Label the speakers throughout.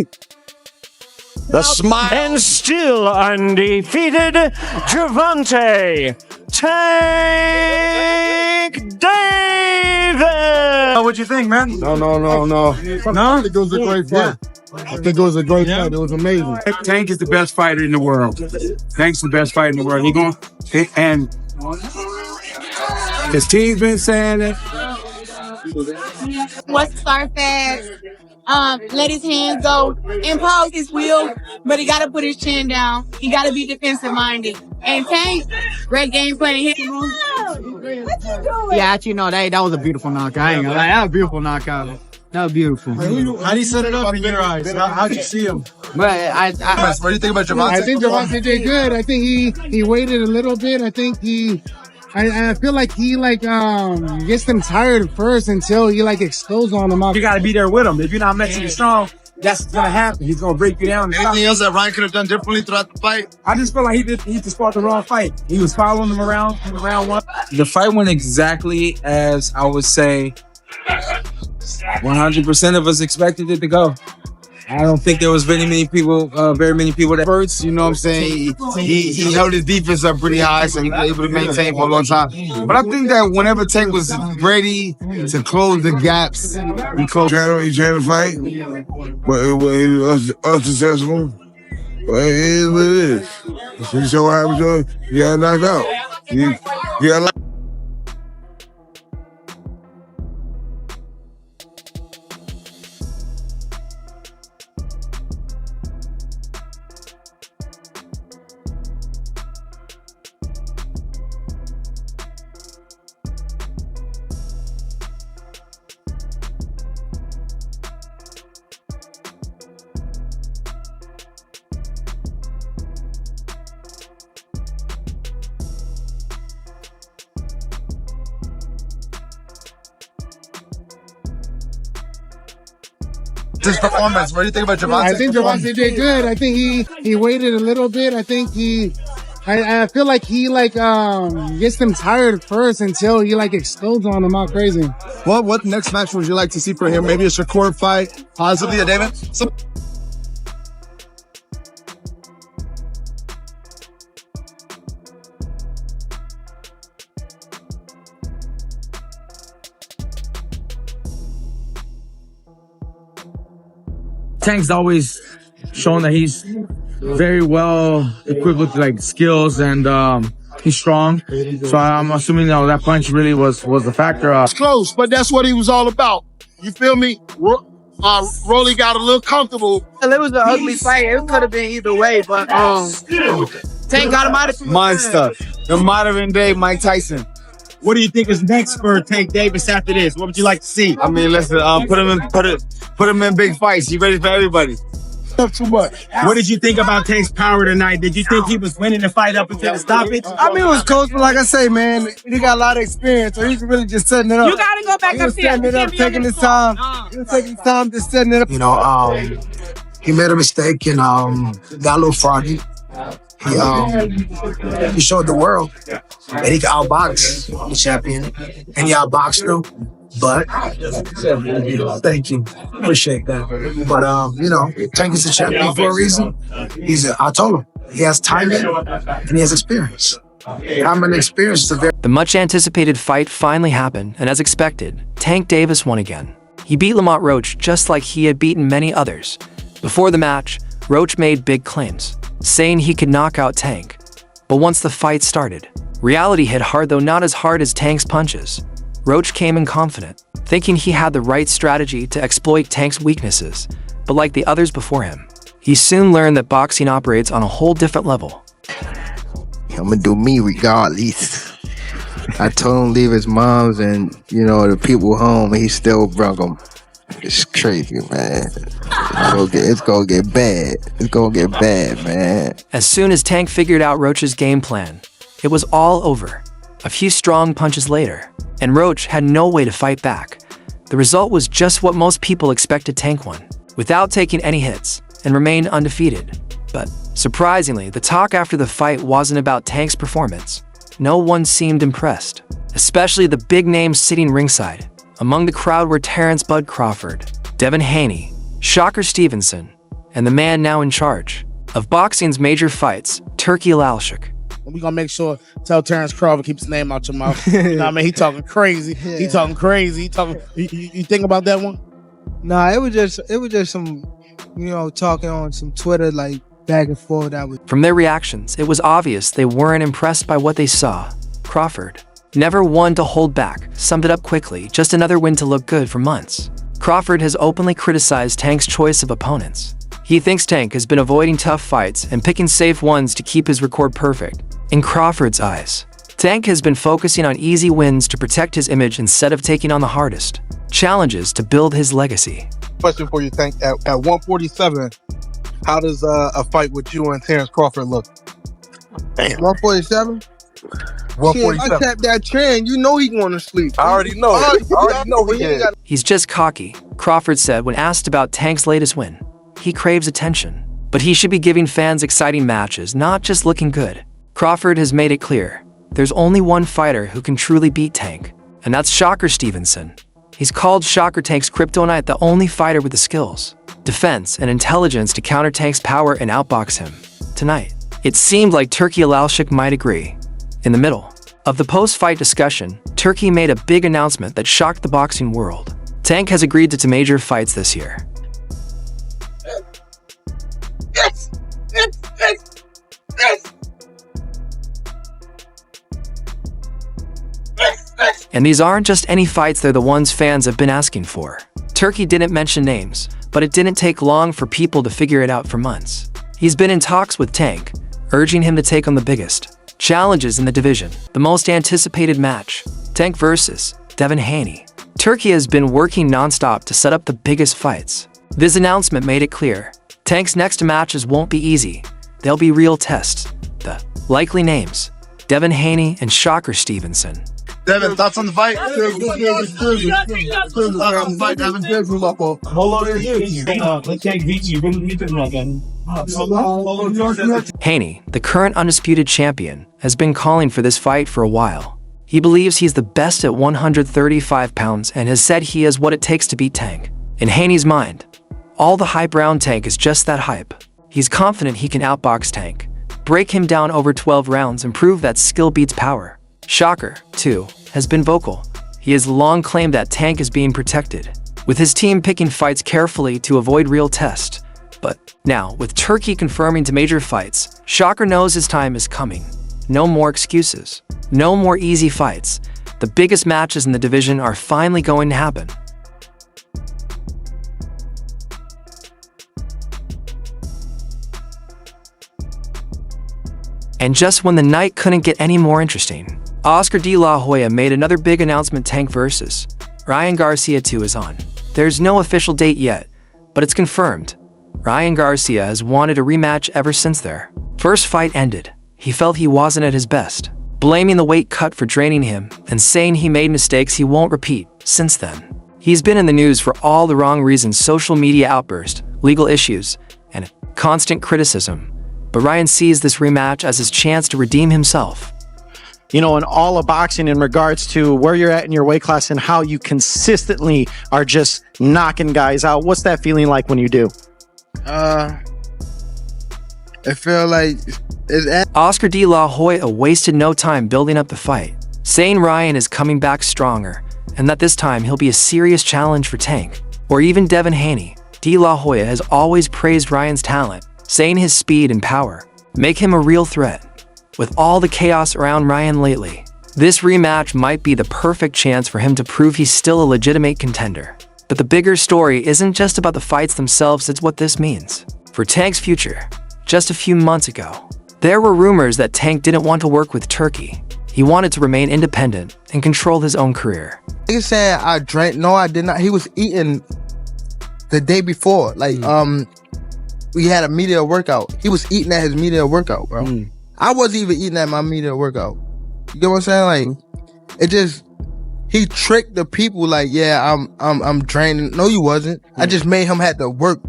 Speaker 1: Tank. The smile.
Speaker 2: And still undefeated, Gervonta Tank Davis.
Speaker 3: What'd you think, man?
Speaker 1: No.
Speaker 3: No?
Speaker 1: I think it was a great fight. I think it was a great fight. It was amazing.
Speaker 3: Tank is the best fighter in the world. Tank's the best fighter in the world. And his team's been saying it.
Speaker 4: What's start fast? Let his hands go, impose his will, but he got to put his chin down. He got to be defensive minded. And Tank, great game plan.
Speaker 5: Yeah, actually, no, that was a beautiful knockout. I ain't gonna lie, that was a beautiful knockout. That was beautiful.
Speaker 3: How do you set it up in your eyes? How'd you see him?
Speaker 5: But
Speaker 3: What do you think about Gervonta?
Speaker 1: I think Gervonta did good. I think he waited a little bit. I think I feel like he gets them tired first until he explodes on them.
Speaker 3: You got to be there with him. If you're not mentally strong, that's what's gonna happen. He's gonna break you down.
Speaker 6: Anything else that Ryan could have done differently throughout the fight?
Speaker 3: I just feel like he just fought the wrong fight. He was following him around in round one.
Speaker 7: The fight went exactly as I would say 100% of us expected it to go. I don't think there was very many people that
Speaker 6: First, you know what I'm saying? He held his defense up pretty high, so he was able to maintain for a long time. But I think that whenever Tank was ready to close the gaps, he closed.
Speaker 8: He tried to fight, but it was unsuccessful. But it is what it is. He so happy to he got knocked out. He got
Speaker 6: His performance, what do you think about Gervonta?
Speaker 1: I think Gervonta did good. I think he waited a little bit. I think I feel like he gets them tired first until he explodes on them out crazy.
Speaker 6: What next match would you like to see for him? Maybe a Shakur fight, possibly a David?
Speaker 7: Tank's always shown that he's very well equipped with skills and he's strong. So I'm assuming that punch really was a factor.
Speaker 1: It's close, but that's what he was all about. You feel me? Rolly got a little comfortable.
Speaker 5: it was an ugly fight. It could have been either way, but Tank got him out of
Speaker 6: Monster, the modern day Mike Tyson.
Speaker 3: What do you think is next for Tank Davis after this? What would you like to see?
Speaker 6: I mean, listen, put him in big fights. He ready for everybody.
Speaker 1: Not too much.
Speaker 3: What did you think about Tank's power tonight? Did you think he was winning the fight up until the stoppage?
Speaker 6: I mean, it was close, but like I say, man, he got a lot of experience, so he's really just setting it up.
Speaker 4: You got to go back
Speaker 6: He was setting it up, taking his time. He was taking his time, just setting it up.
Speaker 9: You know, he made a mistake and got a little froggy. He showed the world that he can outbox the champion, and he outboxed him. But thank you, appreciate that. But Tank is a champion for a reason. I told him he has timing and he has experience. Time and experience is a very.
Speaker 10: The much-anticipated fight finally happened, and as expected, Tank Davis won again. He beat Lamont Roach just like he had beaten many others. Before the match, Roach made big claims, saying he could knock out Tank. But once the fight started, reality hit hard, though not as hard as Tank's punches. Roach came in confident, thinking he had the right strategy to exploit Tank's weaknesses. But like the others before him, he soon learned that boxing operates on a whole different level.
Speaker 6: I'm gonna do me regardless. I told him to leave his mom's and, the people home, and he still brought them. It's crazy, man. It's gonna get bad. It's gonna get bad, man.
Speaker 10: As soon as Tank figured out Roach's game plan, it was all over. A few strong punches later, and Roach had no way to fight back. The result was just what most people expected. Tank won, without taking any hits, and remained undefeated. But surprisingly, the talk after the fight wasn't about Tank's performance. No one seemed impressed, especially the big names sitting ringside. Among the crowd were Terrence "Bud" Crawford, Devin Haney, Shocker Stevenson, and the man now in charge of boxing's major fights, Turki Alalshik.
Speaker 5: We gonna make sure tell Terrence Crawford keep his name out your mouth. You know what I mean? He talking crazy. He talking crazy. He talking. You think about that one?
Speaker 11: Nah, it was just some, talking on some Twitter like back and forth.
Speaker 10: From their reactions, it was obvious they weren't impressed by what they saw. Crawford, never one to hold back, summed it up quickly, just another win to look good for months. Crawford has openly criticized Tank's choice of opponents. He thinks Tank has been avoiding tough fights and picking safe ones to keep his record perfect. In Crawford's eyes, Tank has been focusing on easy wins to protect his image instead of taking on the hardest challenges to build his legacy.
Speaker 12: Question for you, Tank. At 147, how does a fight with you and Terrence Crawford look?
Speaker 9: Damn. 147?
Speaker 12: 147.
Speaker 9: Shit, I tap that train, you know he going to sleep.
Speaker 12: I already know. I already know he is.
Speaker 10: He's just cocky, Crawford said when asked about Tank's latest win. He craves attention, but he should be giving fans exciting matches, not just looking good. Crawford has made it clear, there's only one fighter who can truly beat Tank, and that's Shocker Stevenson. He's called Shocker Tank's Kryptonite the only fighter with the skills, defense, and intelligence to counter Tank's power and outbox him. Tonight, it seemed like Turki Alalshik might agree. In the middle of the post-fight discussion, Turki made a big announcement that shocked the boxing world. Tank has agreed to 2 major fights this year.
Speaker 9: Yes!
Speaker 10: And these aren't just any fights, they're the ones fans have been asking for. Turki didn't mention names, but it didn't take long for people to figure it out for months. He's been in talks with Tank, urging him to take on the biggest challenges in the division. The most anticipated match, Tank versus Devin Haney. Turki has been working non-stop to set up the biggest fights. This announcement made it clear, Tank's next matches won't be easy. They'll be real tests. The likely names, Devin Haney and Shocker Stevenson.
Speaker 12: Devin, thoughts on the fight?
Speaker 10: Haney, the current undisputed champion, has been calling for this fight for a while. He believes he's the best at 135 pounds and has said he has what it takes to beat Tank. In Haney's mind, all the hype around Tank is just that hype. He's confident he can outbox Tank, break him down over 12 rounds and prove that skill beats power. Shocker, too, has been vocal. He has long claimed that Tank is being protected, with his team picking fights carefully to avoid real tests. But now, with Turki confirming 2 major fights, Shocker knows his time is coming. No more excuses. No more easy fights. The biggest matches in the division are finally going to happen. And just when the night couldn't get any more interesting, Oscar De La Hoya made another big announcement. Tank versus Ryan Garcia 2 is on. There's no official date yet, but it's confirmed. Ryan Garcia has wanted a rematch ever since their first fight ended. He felt he wasn't at his best, blaming the weight cut for draining him and saying he made mistakes he won't repeat. Since then, he's been in the news for all the wrong reasons: social media outbursts, legal issues, and constant criticism. But Ryan sees this rematch as his chance to redeem himself.
Speaker 13: In all of boxing, in regards to where you're at in your weight class and how you consistently are just knocking guys out, what's that feeling like when you do?
Speaker 11: I feel like
Speaker 10: Oscar De La Hoya wasted no time building up the fight, saying Ryan is coming back stronger and that this time he'll be a serious challenge for Tank or even Devin Haney. De La Hoya has always praised Ryan's talent, saying his speed and power make him a real threat. With all the chaos around Ryan lately, this rematch might be the perfect chance for him to prove he's still a legitimate contender. But the bigger story isn't just about the fights themselves, it's what this means for Tank's future. Just a few months ago, there were rumors that Tank didn't want to work with Turki. He wanted to remain independent and control his own career.
Speaker 11: He said I drank. No, I did not. He was eating the day before. We had a media workout. He was eating at his media workout, bro. I wasn't even eating at my media workout. You get what I'm saying? He tricked the people I'm draining. No, you wasn't. I just made him have to work.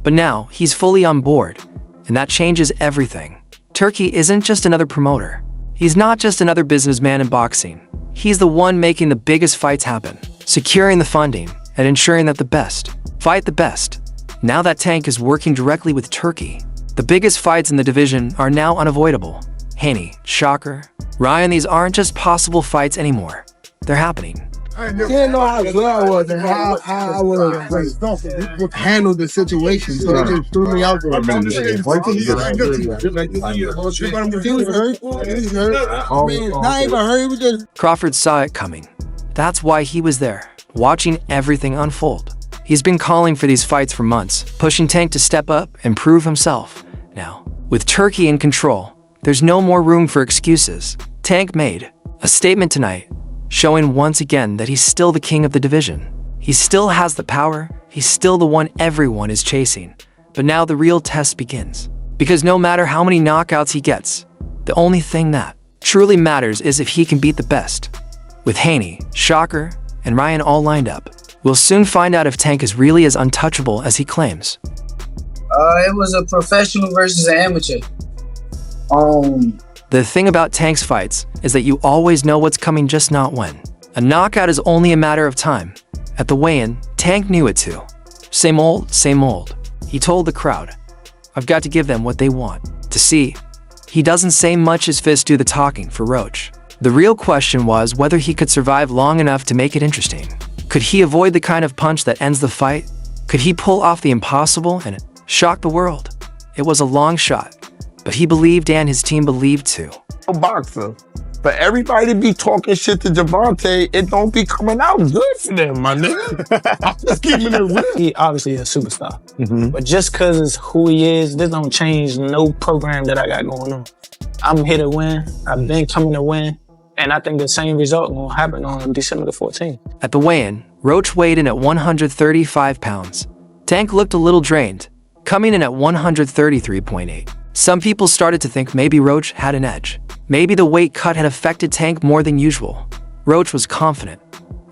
Speaker 10: But now he's fully on board, and that changes everything. Turki isn't just another promoter. He's not just another businessman in boxing. He's the one making the biggest fights happen, securing the funding, and ensuring that the best fight the best. Now that Tank is working directly with Turkey, the biggest fights in the division are now unavoidable. Haney, Shocker, Ryan, these aren't just possible fights anymore. They're happening.
Speaker 11: I didn't know how good I was and how I would have handled the situation. So it just threw me out there.
Speaker 10: Crawford saw it coming. That's why he was there, watching everything unfold. He's been calling for these fights for months, pushing Tank to step up and prove himself. Now, with Turkey in control, there's no more room for excuses. Tank made a statement tonight, showing once again that he's still the king of the division. He still has the power, he's still the one everyone is chasing. But now the real test begins. Because no matter how many knockouts he gets, the only thing that truly matters is if he can beat the best. With Haney, Shocker, and Ryan all lined up, we'll soon find out if Tank is really as untouchable as he claims.
Speaker 14: It was a professional versus an amateur.
Speaker 10: The thing about Tank's fights is that you always know what's coming, just not when. A knockout is only a matter of time. At the weigh-in, Tank knew it too. Same old, same old. He told the crowd, I've got to give them what they want to see. He doesn't say much, his fists do the talking for Roach. The real question was whether he could survive long enough to make it interesting. Could he avoid the kind of punch that ends the fight? Could he pull off the impossible and shock the world? It was a long shot, but he believed and his team believed too.
Speaker 8: A boxer. But everybody to be talking shit to Gervonta, it don't be coming out good for them, my nigga. I'm just keeping it real.
Speaker 15: He obviously a superstar. But just because it's who he is, this don't change no program that I got going on. I'm here to win. I've been coming to win. And I think the same result will happen on December the 14th.
Speaker 10: At the weigh-in, Roach weighed in at 135 pounds. Tank looked a little drained, coming in at 133.8. Some people started to think maybe Roach had an edge. Maybe the weight cut had affected Tank more than usual. Roach was confident.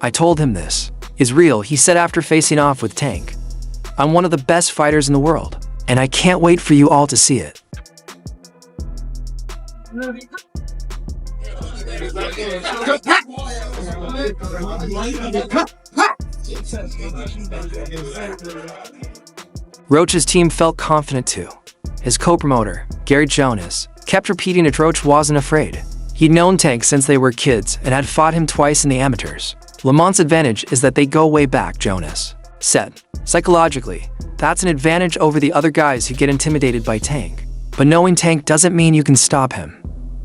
Speaker 10: I told him this is real, he said after facing off with Tank. I'm one of the best fighters in the world, and I can't wait for you all to see it. Roach's team felt confident too. His co-promoter, Gary Jonas, kept repeating that Roach wasn't afraid. He'd known Tank since they were kids and had fought him twice in the amateurs. Lamont's advantage is that they go way back, Jonas said. Psychologically, that's an advantage over the other guys who get intimidated by Tank. But knowing Tank doesn't mean you can stop him.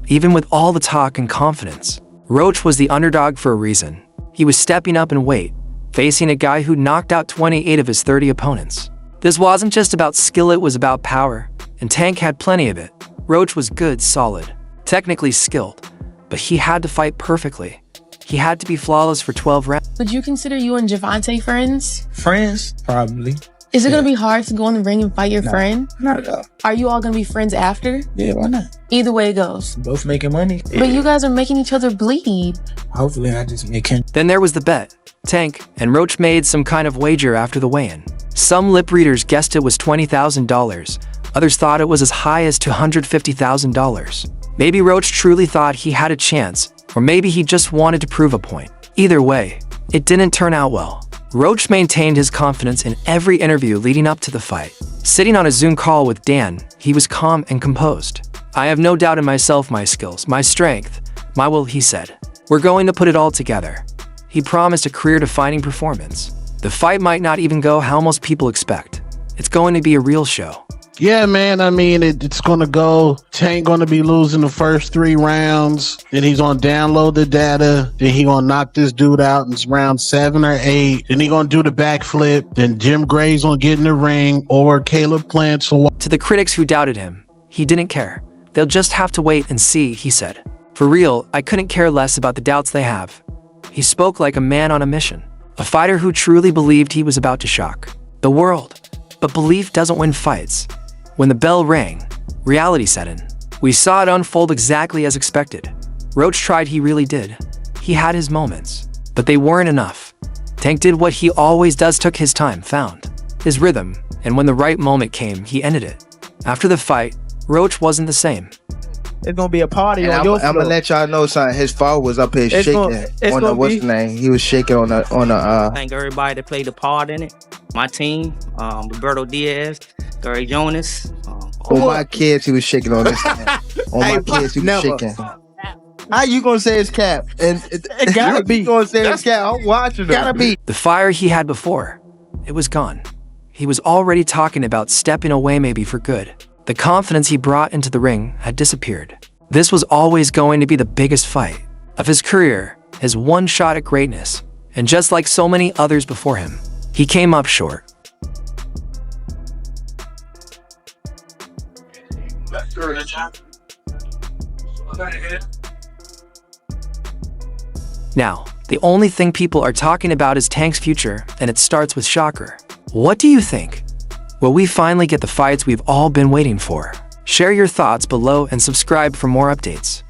Speaker 10: Even with all the talk and confidence, Roach was the underdog for a reason. He was stepping up in weight, facing a guy who knocked out 28 of his 30 opponents. This wasn't just about skill, it was about power, and Tank had plenty of it. Roach was good, solid, technically skilled, but he had to fight perfectly. He had to be flawless for 12 rounds.
Speaker 16: Would you consider you and Gervonta friends?
Speaker 15: Friends? Probably.
Speaker 16: Is it going to be hard to go in the ring and fight your friend?
Speaker 15: Not at all.
Speaker 16: Are you all going to be friends after?
Speaker 15: Yeah, why not?
Speaker 16: Either way it goes.
Speaker 15: Both making money.
Speaker 16: But you guys are making each other bleed.
Speaker 15: Hopefully I just make him.
Speaker 10: Then there was the bet. Tank and Roach made some kind of wager after the weigh-in. Some lip readers guessed it was $20,000. Others thought it was as high as $250,000. Maybe Roach truly thought he had a chance, or maybe he just wanted to prove a point. Either way, it didn't turn out well. Roach maintained his confidence in every interview leading up to the fight. Sitting on a Zoom call with Dan, he was calm and composed. I have no doubt in myself, my skills, my strength, my will, he said. We're going to put it all together. He promised a career-defining performance. The fight might not even go how most people expect. It's going to be a real show.
Speaker 17: Yeah, man. I mean, it's going to go. Tank going to be losing the first 3 rounds. Then he's going to download the data. Then he going to knock this dude out in round 7 or 8. Then he going to do the backflip. Then Jim Gray's going to get in the ring, or Caleb Plants.
Speaker 10: To the critics who doubted him, he didn't care. They'll just have to wait and see, he said. For real, I couldn't care less about the doubts they have. He spoke like a man on a mission. A fighter who truly believed he was about to shock the world. But belief doesn't win fights. When the bell rang, reality set in. We saw it unfold exactly as expected. Roach tried, he really did. He had his moments, but they weren't enough. Tank did what he always does, took his time, found his rhythm, and when the right moment came, he ended it. After the fight, Roach wasn't the same.
Speaker 15: It's gonna be a party
Speaker 11: and
Speaker 15: on your floor.
Speaker 11: I'm gonna let y'all know something. His father was up here shaking on the what's the name? He was shaking on the
Speaker 18: I think everybody that played a part in it my team, Roberto Diaz, Gary Jonas.
Speaker 6: On my kids, he was shaking on this. On my kids, he was shaking.
Speaker 11: How you gonna say it's cap? And it
Speaker 13: gotta be.
Speaker 11: You gonna say it's cap? I'm watching it.
Speaker 13: Gotta be.
Speaker 10: The fire he had before, it was gone. He was already talking about stepping away maybe for good. The confidence he brought into the ring had disappeared. This was always going to be the biggest fight of his career, his one shot at greatness. And just like so many others before him, he came up short. Now, the only thing people are talking about is Tank's future, and it starts with Shocker. What do you think? Will we finally get the fights we've all been waiting for? Share your thoughts below and subscribe for more updates.